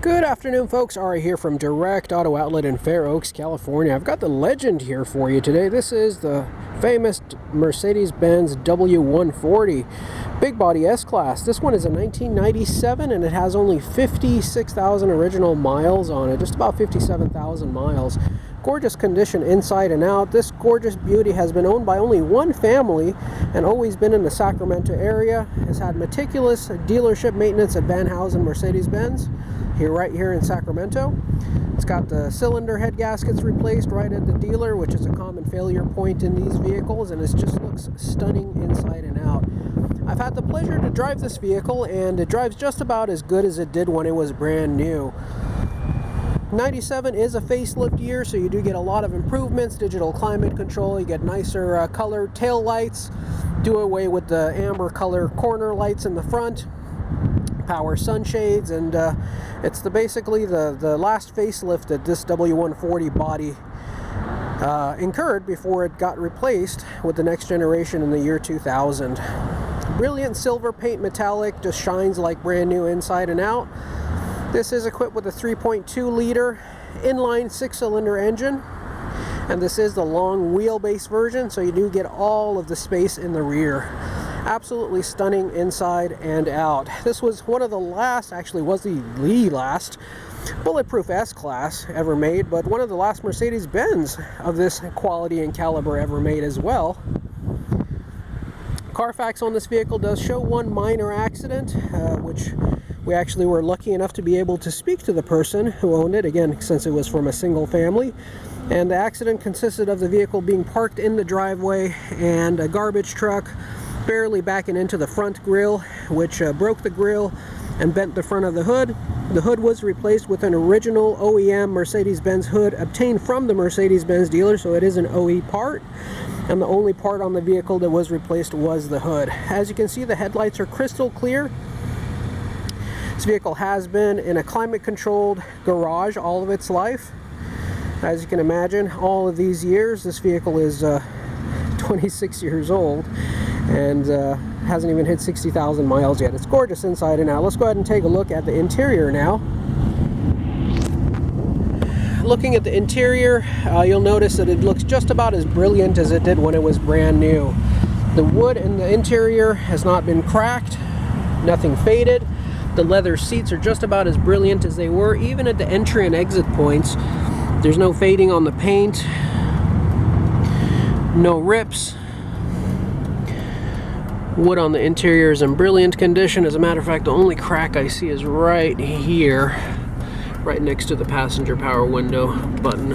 Good afternoon, folks. Ari here from Direct Auto Outlet in Fair Oaks, California. I've got the Legend here for you today. This is the famous Mercedes Benz W140 big body S-Class. This one is a 1997 and it has only 56,000 original miles on it, just about 57,000 miles. Gorgeous condition inside and out. This gorgeous beauty has been owned by only one family and always been in the Sacramento area. Has had meticulous dealership maintenance at Van Housen Mercedes Benz right here in Sacramento. It's got the cylinder head gaskets replaced right at the dealer, which is a common failure point in these vehicles, and it just looks stunning inside and out. I've had the pleasure to drive this vehicle, and it drives just about as good as it did when it was brand new. 97 is a facelift year, so you do get a lot of improvements. Digital climate control, you get nicer colored tail lights, do away with the amber color corner lights in the front, power sunshades, and it's basically the last facelift that this W140 body incurred before it got replaced with the next generation in the year 2000. Brilliant silver paint metallic, just shines like brand new inside and out. This is equipped with a 3.2 liter inline 6-cylinder engine, and this is the long wheelbase version, so you do get all of the space in the rear. Absolutely stunning inside and out. This was one of the last, actually was the last bulletproof S-Class ever made, but one of the last Mercedes Benz of this quality and caliber ever made as well. Carfax on this vehicle does show one minor accident, which we actually were lucky enough to be able to speak to the person who owned it, again, since it was from a single family. And the accident consisted of the vehicle being parked in the driveway and a garbage truck barely backing into the front grille, which broke the grille and bent the front of the hood. The hood was replaced with an original OEM Mercedes-Benz hood obtained from the Mercedes-Benz dealer, so it is an OE part, and the only part on the vehicle that was replaced was the hood. As you can see, the headlights are crystal clear. This vehicle has been in a climate-controlled garage all of its life. As you can imagine, all of these years, this vehicle is 26 years old and hasn't even hit 60,000 miles yet. It's gorgeous inside and out. Let's go ahead and take a look at the interior now. Looking at the interior, you'll notice that it looks just about as brilliant as it did when it was brand new. The wood in the interior has not been cracked, nothing faded. The leather seats are just about as brilliant as they were, even at the entry and exit points. There's no fading on the paint, no rips. Wood on the interior is in brilliant condition. As a matter of fact, the only crack I see is right here, right next to the passenger power window button.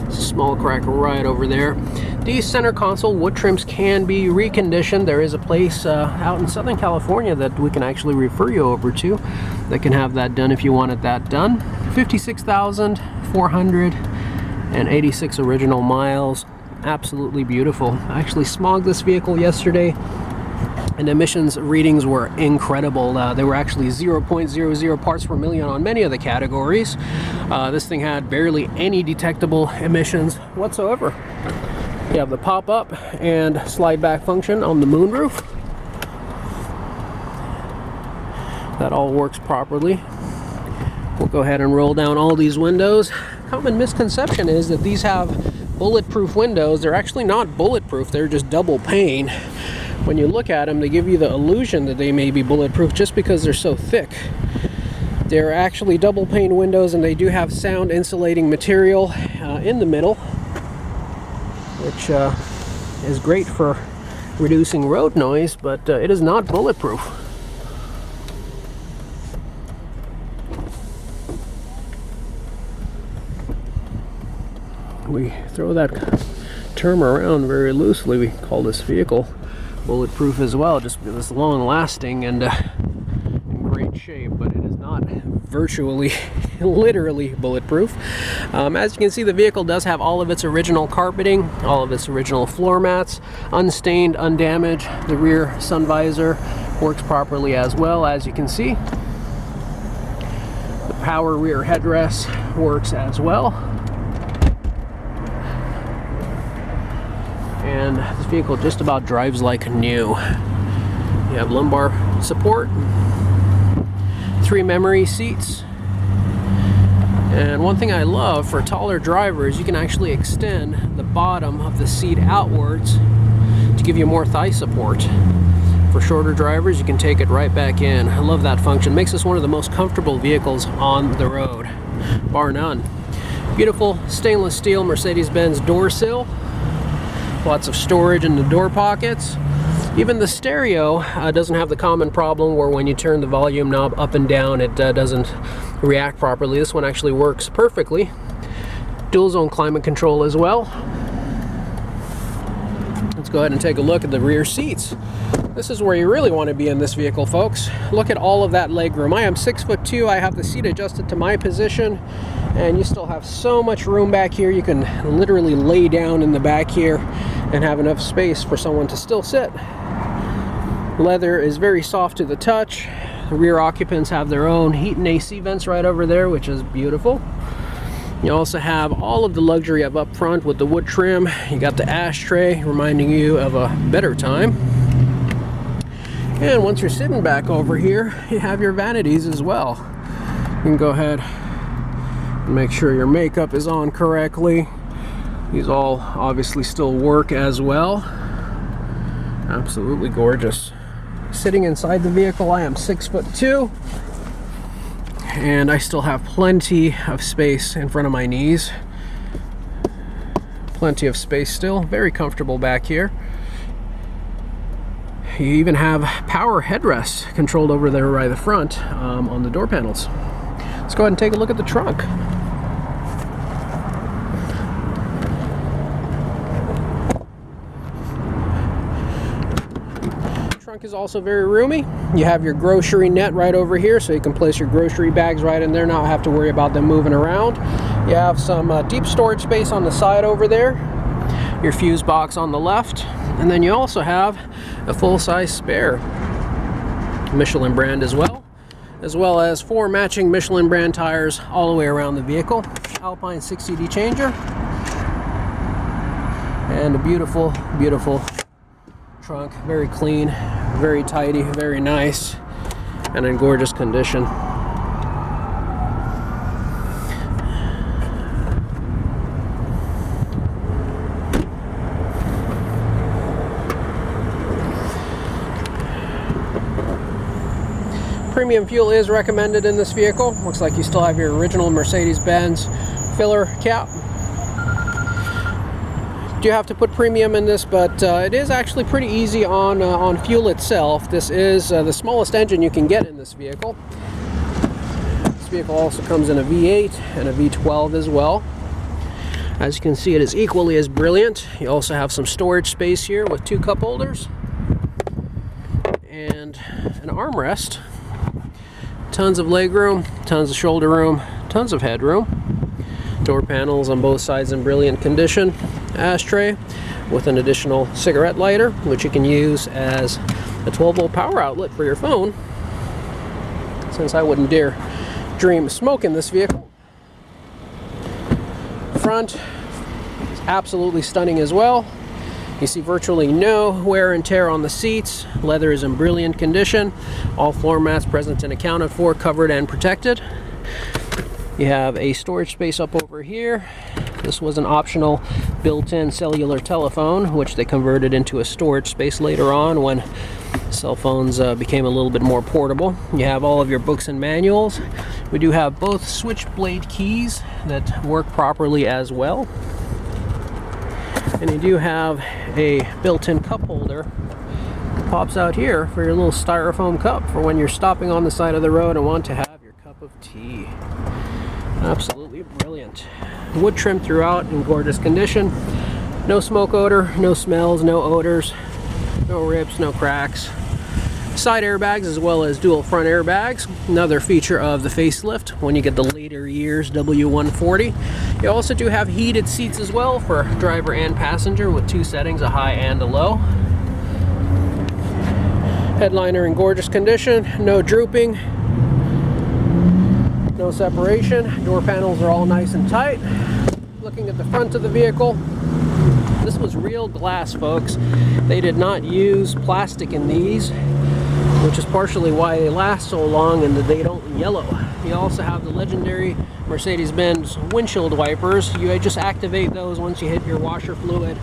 It's a small crack right over there. These center console wood trims can be reconditioned. There is a place out in Southern California that we can actually refer you over to that can have that done if you wanted that done. 56,486 original miles. Absolutely beautiful. I actually smogged this vehicle yesterday, and emissions readings were incredible. They were actually 0.00 parts per million on many of the categories. This thing had barely any detectable emissions whatsoever. You have the pop-up and slide-back function on the moonroof. That all works properly. We'll go ahead and roll down all these windows. Common misconception is that these have bulletproof windows. They're actually not bulletproof, they're just double pane. When you look at them, they give you the illusion that they may be bulletproof just because they're so thick. They're actually double pane windows, and they do have sound insulating material in the middle, which is great for reducing road noise, but it is not bulletproof. We throw that term around very loosely. We call this vehicle bulletproof as well, just because it's long lasting and in great shape, but it is not virtually literally bulletproof. As you can see, the vehicle does have all of its original carpeting, all of its original floor mats, unstained, undamaged. The rear sun visor works properly as well, as you can see. The power rear headrest works as well. And this vehicle just about drives like new. You have lumbar support, 3 memory seats, And one thing I love for taller drivers, you can actually extend the bottom of the seat outwards to give you more thigh support. For shorter drivers, you can take it right back in. I love that function. Makes this one of the most comfortable vehicles on the road, bar none. Beautiful stainless steel Mercedes Benz door sill. Lots of storage in the door pockets. Even the stereo doesn't have the common problem where when you turn the volume knob up and down, it doesn't react properly. This one actually works perfectly. Dual zone climate control as well. Let's go ahead and take a look at the rear seats. This is where you really want to be in this vehicle, folks. Look at all of that leg room. I am 6'2". I have the seat adjusted to my position, and you still have so much room back here. You can literally lay down in the back here and have enough space for someone to still sit. Leather is very soft to the touch. The rear occupants have their own heat and AC vents right over there, which is beautiful. You also have all of the luxury up front with the wood trim. You got the ashtray reminding you of a better time. And once you're sitting back over here, you have your vanities as well. You can go ahead and make sure your makeup is on correctly. These all obviously still work as well. Absolutely gorgeous. Sitting inside the vehicle, I am 6'2". And I still have plenty of space in front of my knees. Plenty of space still. Very comfortable back here. You even have power headrest controlled over there by the front on the door panels. Let's go ahead and take a look at the trunk. Trunk is also very roomy. You have your grocery net right over here, so you can place your grocery bags right in there, not have to worry about them moving around. You have some deep storage space on the side over there, your fuse box on the left, and then you also have a full-size spare Michelin brand as well as 4 matching Michelin brand tires all the way around the vehicle. Alpine 6CD changer, and a beautiful, beautiful trunk. Very clean, very tidy, very nice, and in gorgeous condition. Premium fuel is recommended in this vehicle. Looks like you still have your original Mercedes Benz filler cap. Do have to put premium in this, but it is actually pretty easy on fuel itself. This is the smallest engine you can get in this vehicle. This vehicle also comes in a V8 and a V12 as well. As you can see, it is equally as brilliant. You also have some storage space here with 2 cup holders and an armrest. Tons of leg room, tons of shoulder room, tons of headroom. Door panels on both sides in brilliant condition. Ashtray with an additional cigarette lighter, which you can use as a 12-volt power outlet for your phone, since I wouldn't dare dream of smoking this vehicle. Front is absolutely stunning as well. You see virtually no wear and tear on the seats. Leather is in brilliant condition. All floor mats present and accounted for, covered and protected. You have a storage space up over here. This was an optional built-in cellular telephone, which they converted into a storage space later on when cell phones became a little bit more portable. You have all of your books and manuals. We do have both switchblade keys that work properly as well. And you do have a built-in cup holder that pops out here for your little styrofoam cup for when you're stopping on the side of the road and want to have your cup of tea. Absolutely brilliant. Wood trim throughout in gorgeous condition. No smoke odor, no smells, no odors, no rips, no cracks. Side airbags as well as dual front airbags. Another feature of the facelift when you get the later years W140. You also do have heated seats as well for driver and passenger with 2 settings, a high and a low. Headliner in gorgeous condition, no drooping, no separation. Door panels are all nice and tight. Looking at the front of the vehicle, this was real glass, folks. They did not use plastic in these, which is partially why they last so long and that they don't yellow. You also have the legendary Mercedes Benz windshield wipers. You just activate those once you hit your washer fluid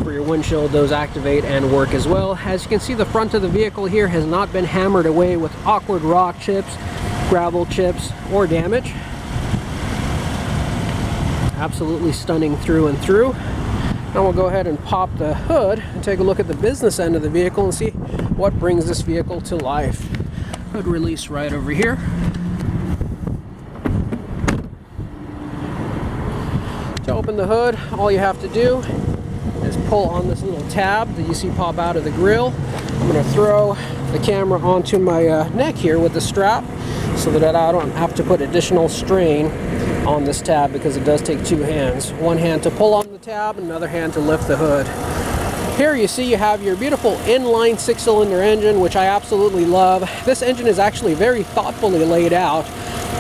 for your windshield. Those activate and work as well. As you can see, the front of the vehicle here has not been hammered away with awkward rock chips, gravel chips, or damage. Absolutely stunning through and through. Now we'll go ahead and pop the hood and take a look at the business end of the vehicle and see what brings this vehicle to life. Hood release right over here. To open the hood, all you have to do is pull on this little tab that you see pop out of the grill. I'm going to throw the camera onto my neck here with the strap so that I don't have to put additional strain on this tab, because it does take two hands. One hand to pull on the tab, another hand to lift the hood. Here you see you have your beautiful inline 6-cylinder engine, which I absolutely love. This engine is actually very thoughtfully laid out.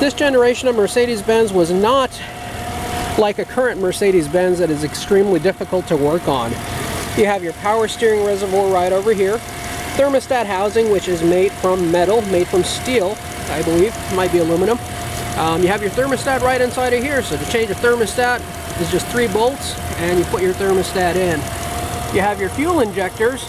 This generation of Mercedes-Benz was not like a current Mercedes-Benz that is extremely difficult to work on. You have your power steering reservoir right over here. Thermostat housing, which is made from metal, made from steel, I believe. It might be aluminum. You have your thermostat right inside of here, so to change a thermostat is just 3 bolts and you put your thermostat in. You have your fuel injectors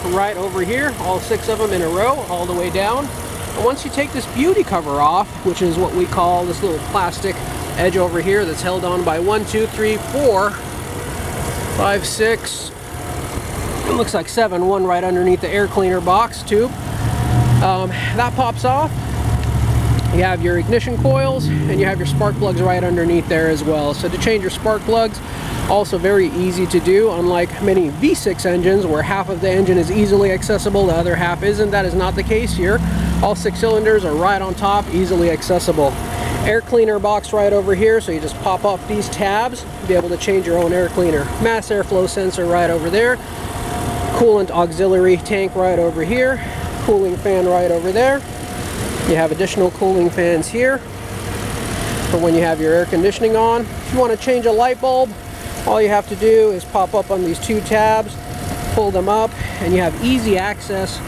right over here, all 6 of them in a row, all the way down. And once you take this beauty cover off, which is what we call this little plastic edge over here that's held on by 1, 2, 3, 4, 5, 6, it looks like 7, one right underneath the air cleaner box tube. That pops off. You have your ignition coils and you have your spark plugs right underneath there as well. So to change your spark plugs, also very easy to do, unlike many V6 engines where half of the engine is easily accessible, the other half isn't. That is not the case here. All 6 cylinders are right on top, easily accessible. Air cleaner box right over here, so you just pop up these tabs to be able to change your own air cleaner. Mass airflow sensor right over there. Coolant auxiliary tank right over here. Cooling fan right over there. You have additional cooling fans here for when you have your air conditioning on. If you want to change a light bulb, all you have to do is pop up on these 2 tabs, pull them up, and you have easy access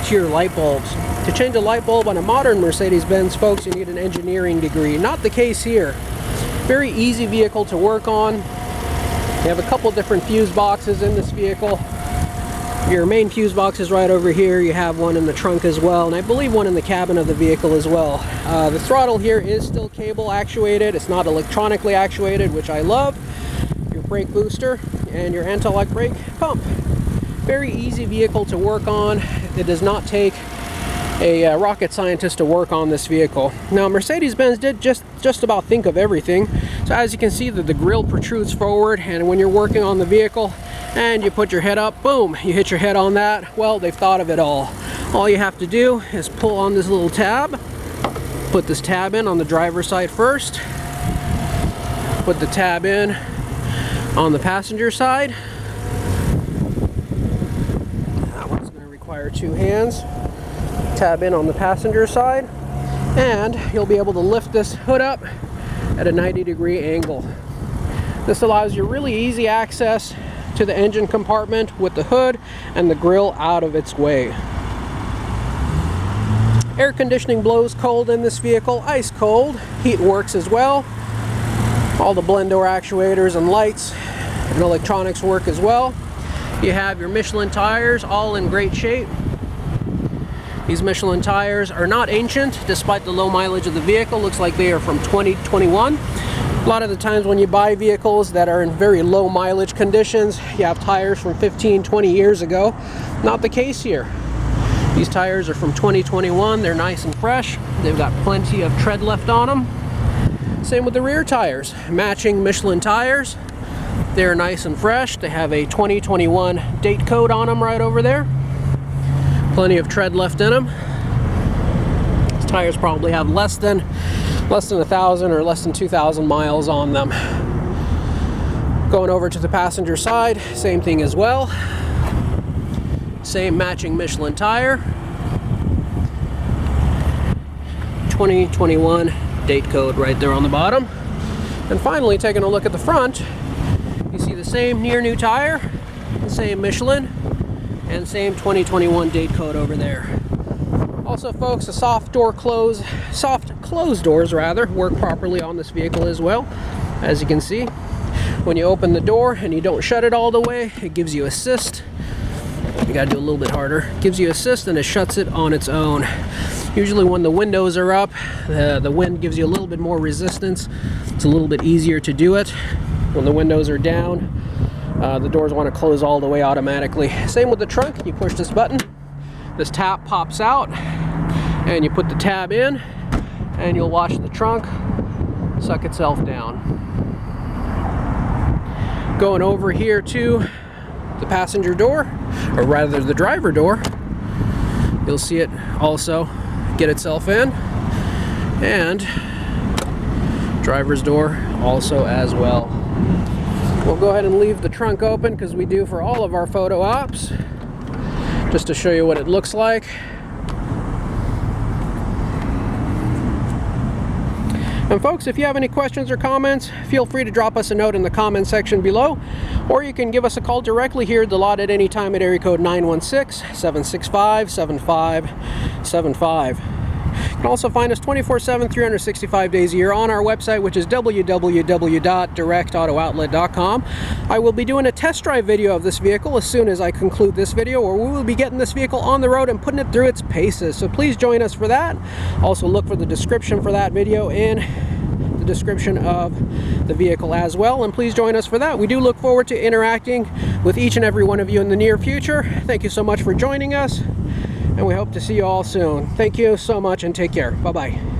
to your light bulbs. To change a light bulb on a modern Mercedes-Benz, folks, you need an engineering degree. Not the case here. Very easy vehicle to work on. You have a couple different fuse boxes in this vehicle. Your main fuse box is right over here. You have one in the trunk as well, and I believe one in the cabin of the vehicle as well. The throttle here is still cable actuated. It's not electronically actuated, which I love. Your brake booster and your anti-lock brake pump. Very easy vehicle to work on. It does not take a rocket scientist to work on this vehicle. Now, Mercedes-Benz did just about think of everything. So as you can see, the grill protrudes forward, and when you're working on the vehicle and you put your head up, boom, you hit your head on that. Well, they've thought of it all. All you have to do is pull on this little tab, put this tab in on the driver's side first, put the tab in on the passenger side. That one's going to require 2 hands. Tab in on the passenger side, and you'll be able to lift this hood up at a 90-degree angle. This allows you really easy access to the engine compartment with the hood and the grill out of its way. Air conditioning blows cold in this vehicle, ice cold. Heat works as well. All the blend door actuators and lights and electronics work as well. You have your Michelin tires, all in great shape. These Michelin tires are not ancient, despite the low mileage of the vehicle. Looks like they are from 2021. A lot of the times when you buy vehicles that are in very low mileage conditions, you have tires from 15, 20 years ago. Not the case here. These tires are from 2021. They're nice and fresh. They've got plenty of tread left on them. Same with the rear tires. Matching Michelin tires. They're nice and fresh. They have a 2021 date code on them right over there. Plenty of tread left in them. These tires probably have less than 1,000 or less than 2,000 miles on them. Going over to the passenger side, same thing as well. Same matching Michelin tire. 2021 date code right there on the bottom. And finally, taking a look at the front, you see the same near new tire, the same Michelin, and same 2021 date code over there. Also, folks, the soft closed doors rather work properly on this vehicle as well. As you can see, when you open the door and you don't shut it all the way, it gives you assist. You gotta do a little bit harder. It gives you assist and it shuts it on its own. Usually when the windows are up, the wind gives you a little bit more resistance. It's a little bit easier to do it. When the windows are down, the doors want to close all the way automatically. Same with the trunk. You push this button, this tab pops out, and you put the tab in, and you'll watch the trunk suck itself down. Going over here to the passenger door, or rather the driver door, you'll see it also get itself in, and driver's door also as well. We'll go ahead and leave the trunk open, because we do for all of our photo ops, just to show you what it looks like. And folks, if you have any questions or comments, feel free to drop us a note in the comment section below, or you can give us a call directly here at the lot at any time at area code 916-765-7575. You can also find us 24/7, 365 days a year on our website, which is www.directauto.outlet.com. I will be doing a test drive video of this vehicle as soon as I conclude this video, or we will be getting this vehicle on the road and putting it through its paces. So please join us for that. Also look for the description for that video in the description of the vehicle as well, and please join us for that. We do look forward to interacting with each and every one of you in the near future. Thank you so much for joining us, and we hope to see you all soon. Thank you so much, and take care. Bye-bye.